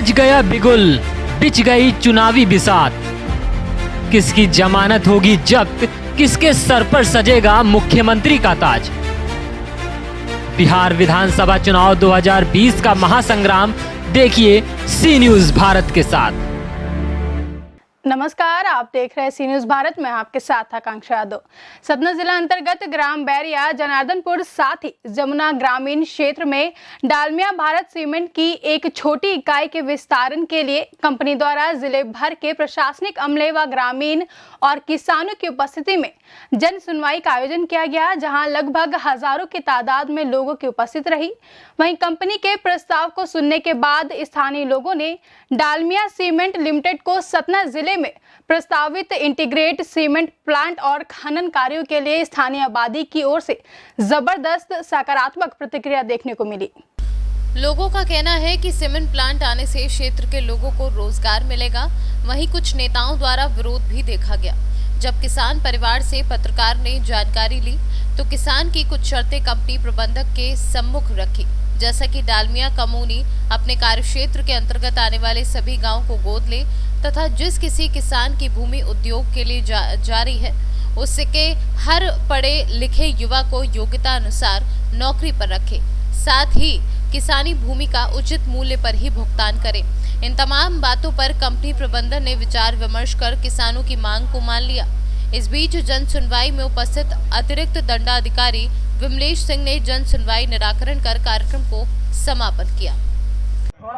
बज गया बिगुल, बिछ गई चुनावी बिसात। किसकी जमानत होगी जब्त, किसके सर पर सजेगा मुख्यमंत्री का ताज। बिहार विधानसभा चुनाव 2020 का महासंग्राम देखिए सी न्यूज भारत के साथ। नमस्कार, आप देख रहे हैं सी न्यूज भारत में, आपके साथ आकांक्षा यादव। सतना जिला अंतर्गत ग्राम बैरिया, जनार्दनपुर साथ ही जमुना ग्रामीण क्षेत्र में डालमिया भारत सीमेंट की एक छोटी इकाई के विस्तारण के लिए कंपनी द्वारा जिले भर के प्रशासनिक अमले व ग्रामीण और किसानों की उपस्थिति में जन सुनवाई का आयोजन किया गया, जहां लगभग हजारों की तादाद में लोगों की उपस्थित रही। वहीं कंपनी के प्रस्ताव को सुनने के बाद स्थानीय लोगों ने डालमिया सीमेंट लिमिटेड को सतना जिले में प्रस्तावित इंटीग्रेट सीमेंट प्लांट और खनन कार्यों के लिए स्थानीय आबादी की ओर से जबरदस्त सकारात्मक प्रतिक्रिया देखने को मिली। लोगों का कहना है कि सीमेंट प्लांट आने से क्षेत्र के लोगों को रोजगार मिलेगा। वहीं कुछ नेताओं द्वारा विरोध भी देखा गया। जब किसान परिवार से पत्रकार ने जानकारी ली तो किसान की कुछ शर्तें कंपनी प्रबंधक के सम्मुख रखी, जैसा कि डालमिया कम्युनी अपने कार्यक्षेत्र के अंतर्गत आने वाले सभी गांव को गोद ले तथा जिस किसी किसान की भूमि उद्योग के लिए जारी है उसके हर पढ़े लिखे युवा को योग्यता अनुसार नौकरी पर रखे, साथ ही किसानी भूमि का उचित मूल्य पर ही भुगतान करें। इन तमाम बातों पर कंपनी प्रबंधन ने विचार विमर्श कर किसानों की मांग को मान लिया। इस बीच जन सुनवाई में उपस्थित अतिरिक्त दंडाधिकारी विमलेश सिंह ने जन सुनवाई निराकरण कर कार्यक्रम को समापन किया।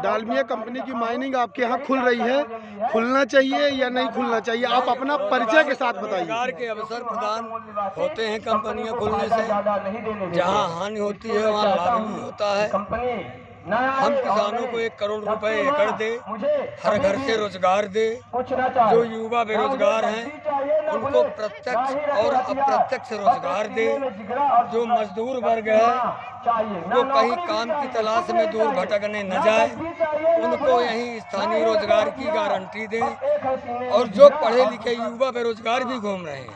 डालमिया कंपनी की माइनिंग आपके यहाँ खुल रही है, खुलना चाहिए या नहीं खुलना चाहिए, आप अपना परिचय के साथ बताइए। सरकार के अवसर प्रदान होते हैं कंपनियां खुलने से, जहां हानि होती है वहां लाभ भी होता है। हम किसानों को 1 करोड़ रुपए एकड़ दे, हर घर से रोजगार दे, जो युवा बेरोजगार हैं उनको प्रत्यक्ष और अप्रत्यक्ष रोजगार दे, जो मजदूर वर्ग है वो कहीं काम की तलाश में दूर भटकने न जाए, उनको यहीं स्थानीय रोजगार की गारंटी दें। और जो पढ़े लिखे युवा बेरोजगार भी घूम रहे हैं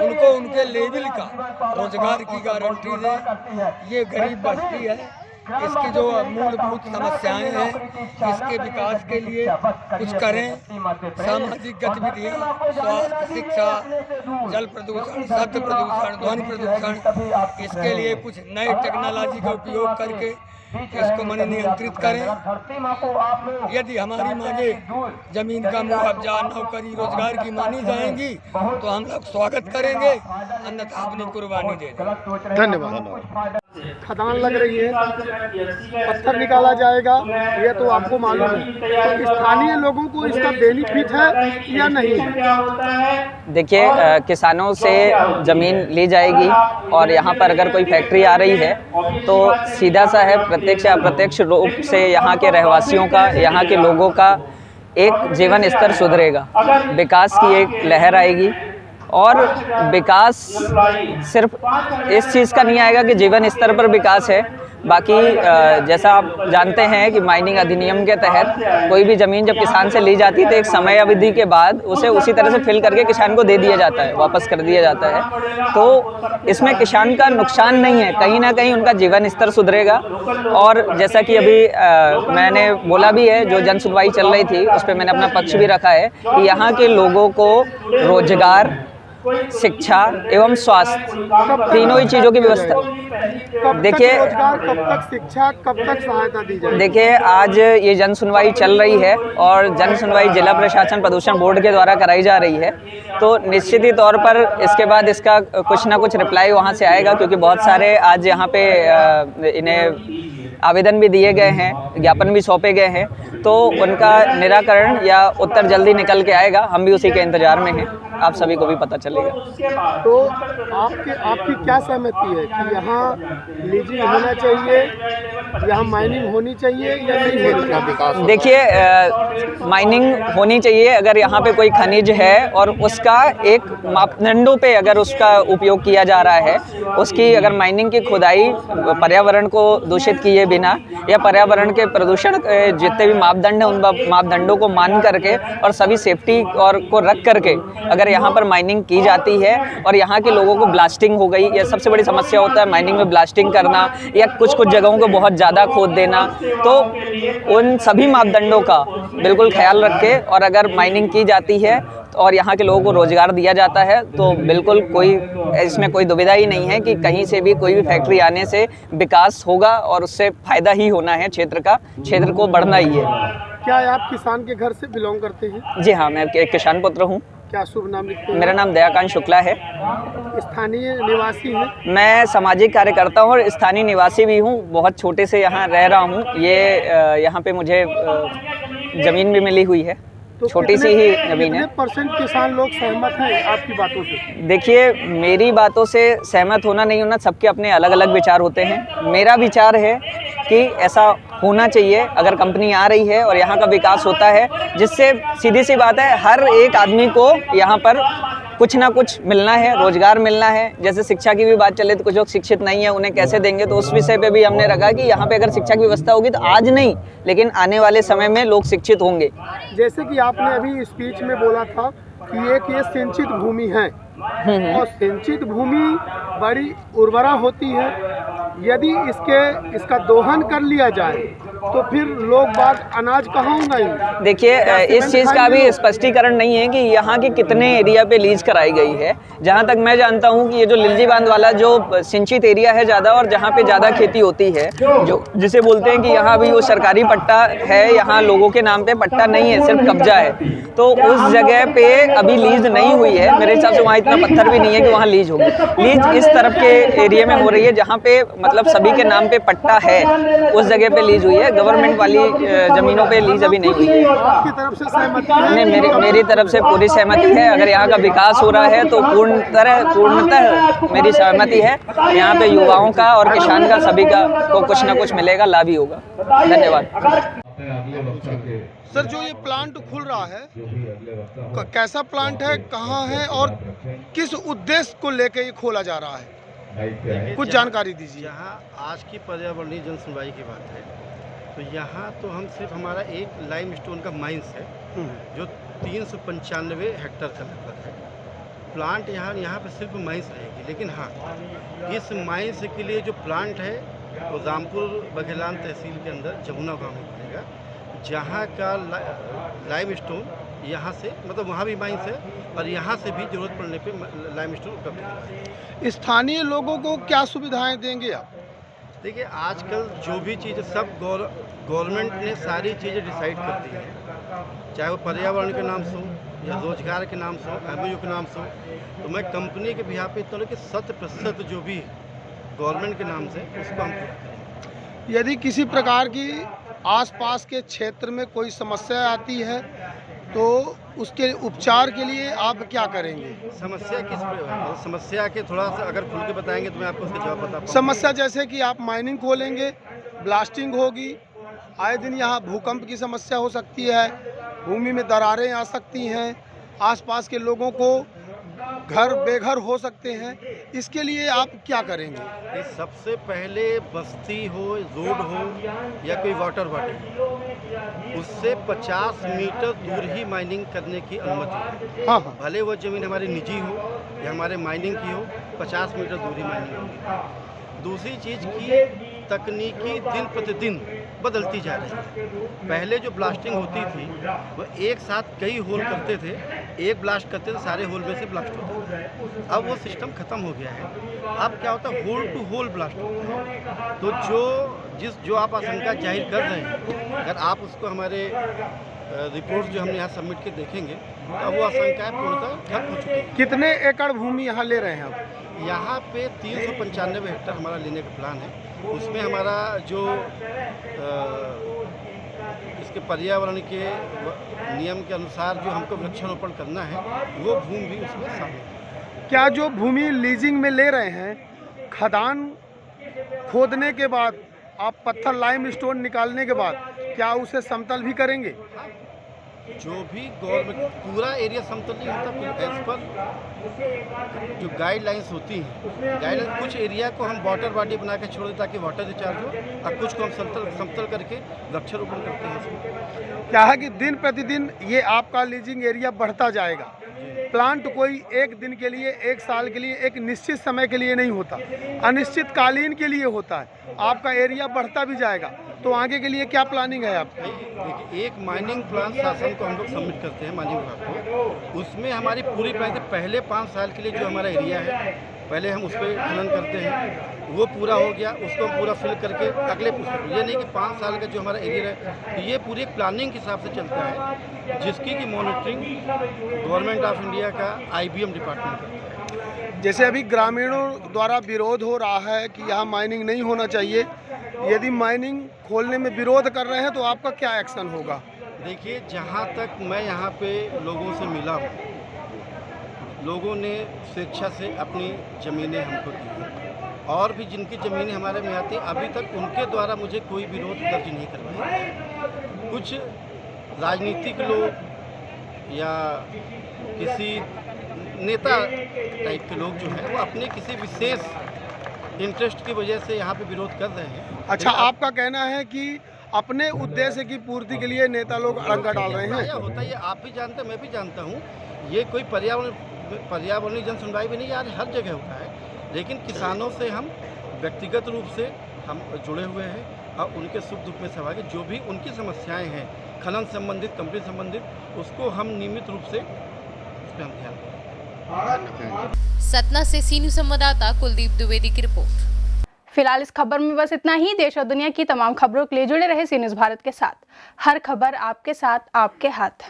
उनको उनके लेवल का रोजगार की गारंटी दें। ये गरीब बस्ती है, इसकी जो मूलभूत समस्याएं हैं इसके विकास के लिए कुछ करें। सामाजिक गतिविधियां, स्वास्थ्य, शिक्षा, जल प्रदूषण, शब्द प्रदूषण, ध्वनि प्रदूषण, इसके लिए कुछ नए टेक्नोलॉजी का उपयोग करके इसको मन नियंत्रित करें। यदि हमारी मांगे जमीन का मुआवजा, नौकरी, रोजगार की मानी जाएंगी तो हम लोग स्वागत करेंगे, अन्यथा अपनी कुर्बानी दे देंगे। धन्यवाद। खदान लग रही है, पत्थर निकाला जाएगा, ये तो आपको मालूम है, तो स्थानीय लोगों को इसका बेनिफिट है या नहीं है? देखिए, किसानों से ज़मीन ली जाएगी और यहाँ पर अगर कोई फैक्ट्री आ रही है तो सीधा सा है, प्रत्यक्ष या अप्रत्यक्ष रूप से यहाँ के रहवासियों का, यहाँ के लोगों का एक जीवन स्तर सुधरेगा, विकास की एक लहर आएगी। और विकास सिर्फ इस चीज़ का नहीं आएगा कि जीवन स्तर पर विकास है, बाकी जैसा आप जानते हैं कि माइनिंग अधिनियम के तहत कोई भी ज़मीन जब किसान से ली जाती है तो एक समय अवधि के बाद उसे उसी तरह से फिल करके किसान को दे दिया जाता है, वापस कर दिया जाता है। तो इसमें किसान का नुकसान नहीं है, कहीं ना कहीं उनका जीवन स्तर सुधरेगा। और जैसा कि अभी मैंने बोला भी है, जो जन सुनवाई चल रही थी उस पर मैंने अपना पक्ष भी रखा है कि यहाँ के लोगों को रोजगार, शिक्षा एवं स्वास्थ्य, तीनों ही चीज़ों की व्यवस्था। देखिए, कब तक शिक्षा, कब तक सहायता दी जाएगी? देखिए, आज ये जन सुनवाई चल रही है और जन सुनवाई जिला प्रशासन प्रदूषण बोर्ड के द्वारा कराई जा रही है, तो निश्चित ही तौर पर इसके बाद इसका कुछ ना कुछ रिप्लाई वहाँ से आएगा, क्योंकि बहुत सारे आज यहाँ पे इन्हें आवेदन भी दिए गए हैं, ज्ञापन भी सौंपे गए हैं, तो उनका निराकरण या उत्तर जल्दी निकल के आएगा। हम भी उसी के इंतजार में हैं, आप सभी को भी पता चलेगा। तो आपकी क्या सहमति है कि यहाँ लीजिंग होना चाहिए, यहाँ माइनिंग होनी चाहिए या नहीं होनी चाहिए? देखिए, माइनिंग होनी चाहिए अगर यहाँ पे कोई खनिज है और उसका एक मापदंडों पे अगर उसका उपयोग किया जा रहा है, उसकी अगर माइनिंग की खुदाई पर्यावरण को दूषित किए बिना या पर्यावरण के प्रदूषण जितने भी मापदंड हैं उन मापदंडों को मान करके और सभी सेफ्टी और को रख करके अगर यहाँ पर माइनिंग की जाती है और यहाँ के लोगों को ब्लास्टिंग हो गई, यह सबसे बड़ी समस्या होता है माइनिंग में ब्लास्टिंग करना या कुछ जगहों को बहुत ज़्यादा खोद देना। तो उन सभी मापदंडों का बिल्कुल ख्याल रखे और अगर माइनिंग की जाती है और यहाँ के लोगों को रोजगार दिया जाता है तो बिल्कुल इसमें कोई दुविधा ही नहीं है कि कहीं से भी कोई भी फैक्ट्री आने से विकास होगा और उससे फायदा ही होना है, क्षेत्र को बढ़ना ही है। क्या आप किसान के घर से बिलोंग करते हैं? जी हाँ, मैं एक किसान पुत्र हूँ। क्या शुभ नाम लिखते हैं? मेरा नाम दयाकांत शुक्ला है। स्थानीय निवासी हैं? मैं सामाजिक कार्यकर्ता हूँ और स्थानीय निवासी भी हूँ। बहुत छोटे से यहाँ रह रहा हूँ। यहाँ पे मुझे ज़मीन भी मिली हुई है, तो छोटी सी ही ज़मीन है। % किसान लोग सहमत हैं आपकी बातों से? देखिए, मेरी बातों से सहमत होना नहीं होना, सबके अपने अलग अलग विचार होते हैं। मेरा विचार है कि ऐसा होना चाहिए। अगर कंपनी आ रही है और यहाँ का विकास होता है, जिससे सीधी सी बात है हर एक आदमी को यहाँ पर कुछ ना कुछ मिलना है, रोजगार मिलना है। जैसे शिक्षा की भी बात चले तो कुछ लोग शिक्षित नहीं है, उन्हें कैसे देंगे, तो उस विषय पे भी हमने रखा कि यहाँ पे अगर शिक्षा की व्यवस्था होगी तो आज नहीं लेकिन आने वाले समय में लोग शिक्षित होंगे। जैसे कि आपने अभी स्पीच में बोला था कि ये सिंचित भूमि है और सिंचित भूमि बड़ी उर्वरा होती है। यदि इसका दोहन कर लिया जाए तो फिर लोग बाग अनाज कहाँ उगाएंगे? देखिए, इस चीज़ का भी स्पष्टीकरण नहीं है कि यहाँ के कितने एरिया पे लीज कराई गई है। जहाँ तक मैं जानता हूँ कि ये जो लिल्जी बांध वाला जो सिंचित एरिया है ज़्यादा और जहाँ पे ज़्यादा खेती होती है, जो जिसे बोलते हैं कि यहाँ भी वो सरकारी पट्टा है, यहाँ लोगों के नाम पे पट्टा नहीं है, सिर्फ कब्जा है। तो उस जगह पे अभी लीज नहीं हुई है। मेरे हिसाब से वहाँ इतना पत्थर भी नहीं है कि वहाँ लीज होगी। लीज इस तरफ के एरिया में हो रही है जहाँ पे मतलब सभी के नाम पे पट्टा है, उस जगह पे लीज हुई है। गवर्नमेंट वाली जमीनों पे लीज अभी नहीं हुई है। आपकी तरफ से सहमति है? नहीं, मेरी तरफ से पूरी सहमति है। अगर यहाँ का विकास हो रहा है तो पूर्णतः मेरी सहमति है। यहाँ पे युवाओं का और किसान का सभी का को कुछ ना कुछ मिलेगा, लाभ ही होगा। धन्यवाद। सर, जो ये प्लांट खुल रहा है कैसा प्लांट है, कहाँ है और किस उद्देश्य को लेकर ये खोला जा रहा है, कुछ जानकारी दीजिए। यहाँ आज की पर्यावरणीय जन सुनवाई की बात है तो यहाँ तो हम सिर्फ हमारा एक लाइमस्टोन का माइंस है जो 395 हेक्टेयर का लगभग है। प्लांट यहाँ पे सिर्फ माइंस रहेगी, लेकिन हाँ, इस माइंस के लिए जो प्लांट है वो रामपुर बघेलान तहसील के अंदर जमुना गाँव में बनेगा, जहाँ का लाइमस्टोन यहाँ से मतलब वहाँ भी माइंस है और यहाँ से भी जरूरत पड़ने पे लाइमस्टोन उपलब्ध है। स्थानीय लोगों को क्या सुविधाएं देंगे आप? देखिए, आजकल जो भी चीज़ें सब गवर्नमेंट ने सारी चीज़ें डिसाइड कर दी हैं, चाहे वो पर्यावरण के नाम से हो या रोजगार के नाम से हो, MOU के नाम से हो। तो मैं कंपनी के बिहार पे इतना कि 100% जो भी गवर्नमेंट के नाम से उसको हम पूरा करेंगे। यदि किसी प्रकार की आसपास के क्षेत्र में कोई समस्या आती है तो उसके उपचार के लिए आप क्या करेंगे? समस्या किस पे? समस्या के थोड़ा सा अगर खुल के बताएंगे तो मैं आपको उसका जवाब बता पाऊंगा। समस्या जैसे कि आप माइनिंग खोलेंगे, ब्लास्टिंग होगी, आए दिन यहाँ भूकंप की समस्या हो सकती है, भूमि में दरारें आ सकती हैं, आसपास के लोगों को घर बेघर हो सकते हैं, इसके लिए आप क्या करेंगे? सबसे पहले बस्ती हो, रोड हो या कोई वाटर बॉडी, उससे 50 मीटर दूर ही माइनिंग करने की अनुमति है। हाँ। भले वो ज़मीन हमारी निजी हो या हमारे माइनिंग की हो, 50 मीटर दूरी माइनिंग होगी। दूसरी चीज़ की तकनीकी दिन प्रतिदिन बदलती जा रही है। पहले जो ब्लास्टिंग होती थी वो एक साथ कई होल करते थे, एक ब्लास्ट करते थे, सारे होल में से ब्लास्ट होता था। अब वो सिस्टम ख़त्म हो गया है। अब क्या होता है, होल टू होल ब्लास्ट होता है। तो जो आप आशंका जाहिर कर रहे हैं, अगर आप उसको हमारे रिपोर्ट जो हमने यहाँ सबमिट के देखेंगे तो अब वो आशंकाएँ पूर्णतः खत्म हो चुकी है। कितने एकड़ भूमि यहाँ ले रहे हैं आप? यहाँ पे 395 हेक्टेयर हमारा लेने का प्लान है। उसमें हमारा जो इसके पर्यावरण के नियम के अनुसार जो हमको वृक्षारोपण करना है वो भूमि भी उसमें शामिल है। क्या जो भूमि लीजिंग में ले रहे हैं, खदान खोदने के बाद आप पत्थर लाइमस्टोन निकालने के बाद क्या उसे समतल भी करेंगे? जो भी गवर्नमेंट पूरा एरिया समतल नहीं होता, एज पर जो गाइडलाइंस होती हैं, गाइडलाइन कुछ एरिया को हम वाटर बॉडी बना के छोड़ दें ताकि वाटर रिचार्ज हो, और कुछ को हम समतल करके वृक्षारोपण करते हैं। क्या है कि दिन प्रतिदिन ये आपका लीजिंग एरिया बढ़ता जाएगा, प्लांट कोई एक दिन के लिए, एक साल के लिए, एक निश्चित समय के लिए नहीं होता, अनिश्चित कालीन के लिए होता है। आपका एरिया बढ़ता भी जाएगा, तो आगे के लिए क्या प्लानिंग है आपकी? देखिए, एक माइनिंग प्लान शासन को हम लोग सबमिट करते हैं माइनिंग विभाग को, उसमें हमारी पूरी प्लान पहले 5 साल के लिए जो हमारा एरिया है पहले हम उस पर खनन करते हैं, वो पूरा हो गया, उसको हम पूरा फिल करके अगले ये नहीं कि 5 साल का जो हमारा एरिया है, तो ये पूरी प्लानिंग के हिसाब से चलता है, जिसकी की मॉनिटरिंग गवर्नमेंट ऑफ इंडिया का IBM डिपार्टमेंट करता है। जैसे अभी ग्रामीणों द्वारा विरोध हो रहा है कि यहाँ माइनिंग नहीं होना चाहिए, यदि माइनिंग खोलने में विरोध कर रहे हैं तो आपका क्या एक्शन होगा? देखिए, जहाँ तक मैं यहाँ पे लोगों से मिला हूँ, लोगों ने स्वेच्छा से अपनी ज़मीनें हमको दी, और भी जिनकी ज़मीनें हमारे में आती अभी तक उनके द्वारा मुझे कोई विरोध दर्ज नहीं करवाया। कुछ राजनीतिक लोग या किसी नेता टाइप के लोग जो हैं वो अपने किसी विशेष इंटरेस्ट की वजह से यहाँ पे विरोध कर रहे हैं। अच्छा, आपका कहना है कि अपने उद्देश्य की पूर्ति के लिए नेता लोग अड़ंगा डाल रहे हैं? होता है, ये आप भी जानते हैं, मैं भी जानता हूँ, ये कोई पर्यावरणीय जन सुनवाई भी नहीं, यार हर जगह होता है, लेकिन किसानों से हम व्यक्तिगत रूप से हम जुड़े हुए हैं और उनके सुख दुख में सहभागी, जो भी उनकी समस्याएं हैं खनन संबंधित, कंपनी संबंधित, उसको हम नियमित रूप से उस पर हम ध्यान दें। सतना से सी न्यूज़ संवाददाता कुलदीप द्विवेदी की रिपोर्ट। फिलहाल इस खबर में बस इतना ही। देश और दुनिया की तमाम खबरों के लिए जुड़े रहे सी न्यूज़ भारत के साथ। हर खबर आपके साथ, आपके हाथ।